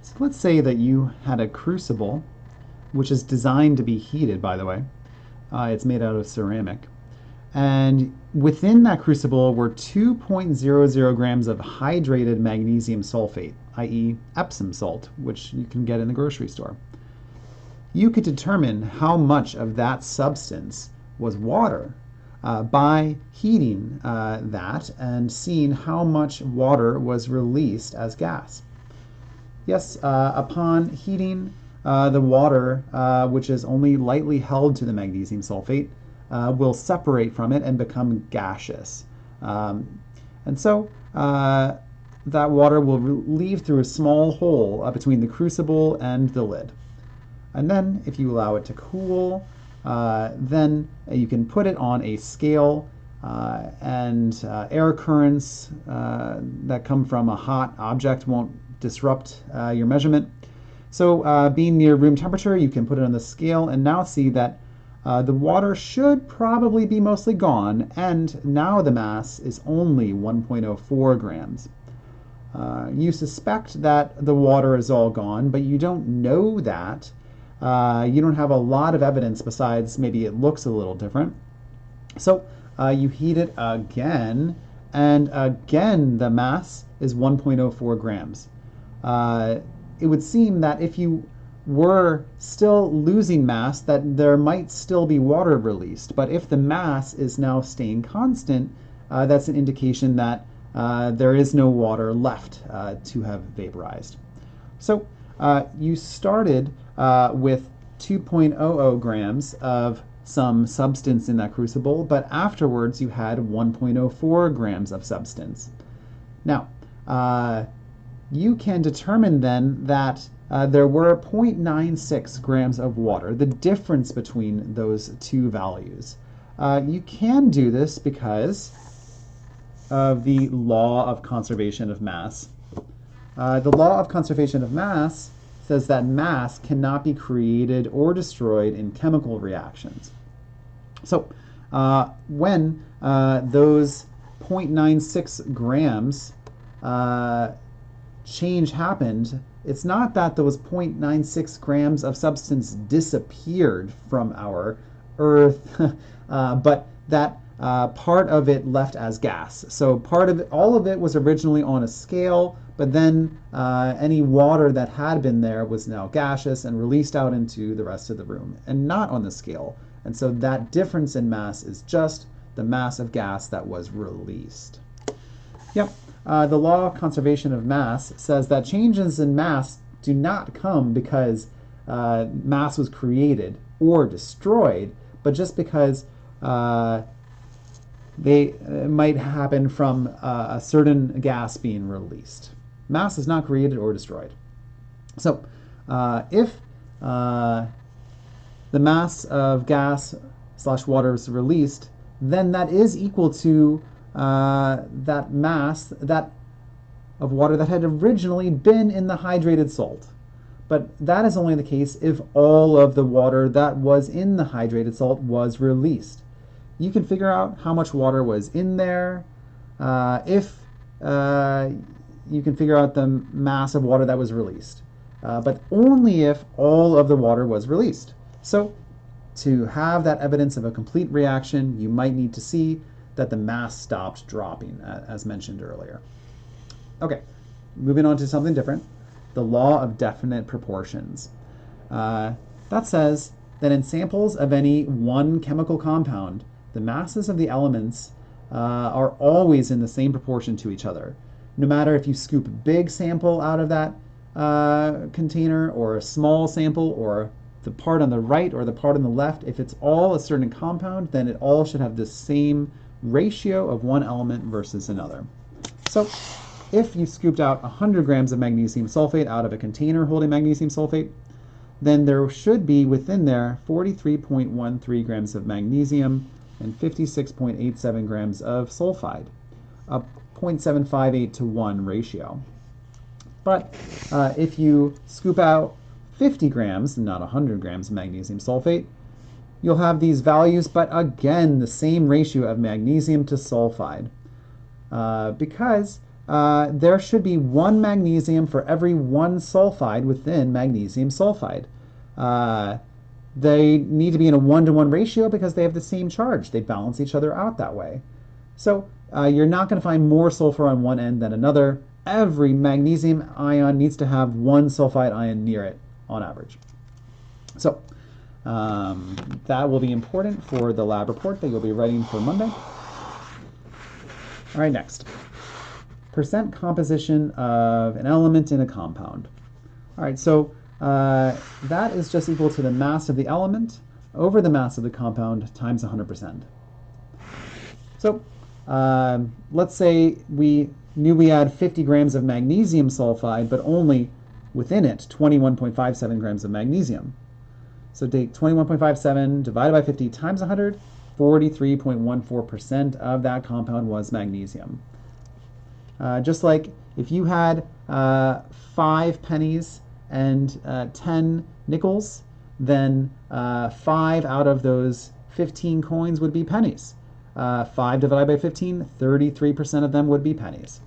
So let's say that you had a crucible, which is designed to be heated, by the way. It's made out of ceramic. And within that crucible were 2.00 grams of hydrated magnesium sulfate, i.e. Epsom salt, which you can get in the grocery store. You could determine how much of that substance was water by heating that and seeing how much water was released as gas. Yes, upon heating, the water, which is only lightly held to the magnesium sulfate, will separate from it and become gaseous. And so that water will leave through a small hole between the crucible and the lid. And then if you allow it to cool, then you can put it on a scale, and air currents that come from a hot object won't disrupt your measurement. So being near room temperature, you can put it on the scale and now see that the water should probably be mostly gone, and now the mass is only 1.04 grams. You suspect that the water is all gone, but you don't know that. You don't have a lot of evidence besides maybe it looks a little different. So you heat it again, and again the mass is 1.04 grams. It would seem that if you were still losing mass, that there might still be water released. But if the mass is now staying constant, that's an indication that there is no water left to have vaporized. So you started with 2.00 grams of some substance in that crucible, but afterwards you had 1.04 grams of substance. Now, you can determine then that there were 0.96 grams of water, the difference between those two values. You can do this because of the law of conservation of mass. The law of conservation of mass says that mass cannot be created or destroyed in chemical reactions. So when those 0.96 grams change happened, it's not that those 0.96 grams of substance disappeared from our Earth, but that part of it left as gas. So part of it, all of it was originally on a scale, but then any water that had been there was now gaseous and released out into the rest of the room and not on the scale. And so that difference in mass is just the mass of gas that was released. Yep. The law of conservation of mass says that changes in mass do not come because mass was created or destroyed, but just because they might happen from a certain gas being released. Mass is not created or destroyed. So if the mass of gas / water is released, then that is equal to that mass of water that had originally been in the hydrated salt. But that is only the case if all of the water that was in the hydrated salt was released. You can figure out how much water was in there if you can figure out the mass of water that was released, but only if all of the water was released. So to have that evidence of a complete reaction, you might need to see that the mass stopped dropping, as mentioned earlier. Okay, moving on to something different, the law of definite proportions. That says that in samples of any one chemical compound, the masses of the elements are always in the same proportion to each other. No matter if you scoop a big sample out of that container or a small sample or the part on the right or the part on the left, if it's all a certain compound, then it all should have the same ratio of one element versus another. So if you scooped out 100 grams of magnesium sulfate out of a container holding magnesium sulfate, then there should be within there 43.13 grams of magnesium and 56.87 grams of sulfide, a 0.758 to 1 ratio. But if you scoop out 50 grams, not 100 grams of magnesium sulfate, you'll have these values, but again, the same ratio of magnesium to sulfide. Because there should be one magnesium for every one sulfide within magnesium sulfide. They need to be in a 1-to-1 ratio because they have the same charge. They balance each other out that way. So you're not going to find more sulfur on one end than another. Every magnesium ion needs to have one sulfide ion near it on average. So that will be important for the lab report that you'll be writing for Monday. All right, next. Percent composition of an element in a compound. All right, so that is just equal to the mass of the element over the mass of the compound times 100%. So let's say we knew we had 50 grams of magnesium sulfide, but only within it 21.57 grams of magnesium. So take 21.57 divided by 50 times 100, 43.14% of that compound was magnesium. Just like if you had 5 pennies and 10 nickels, then 5 out of those 15 coins would be pennies. 5 divided by 15, 33% of them would be pennies.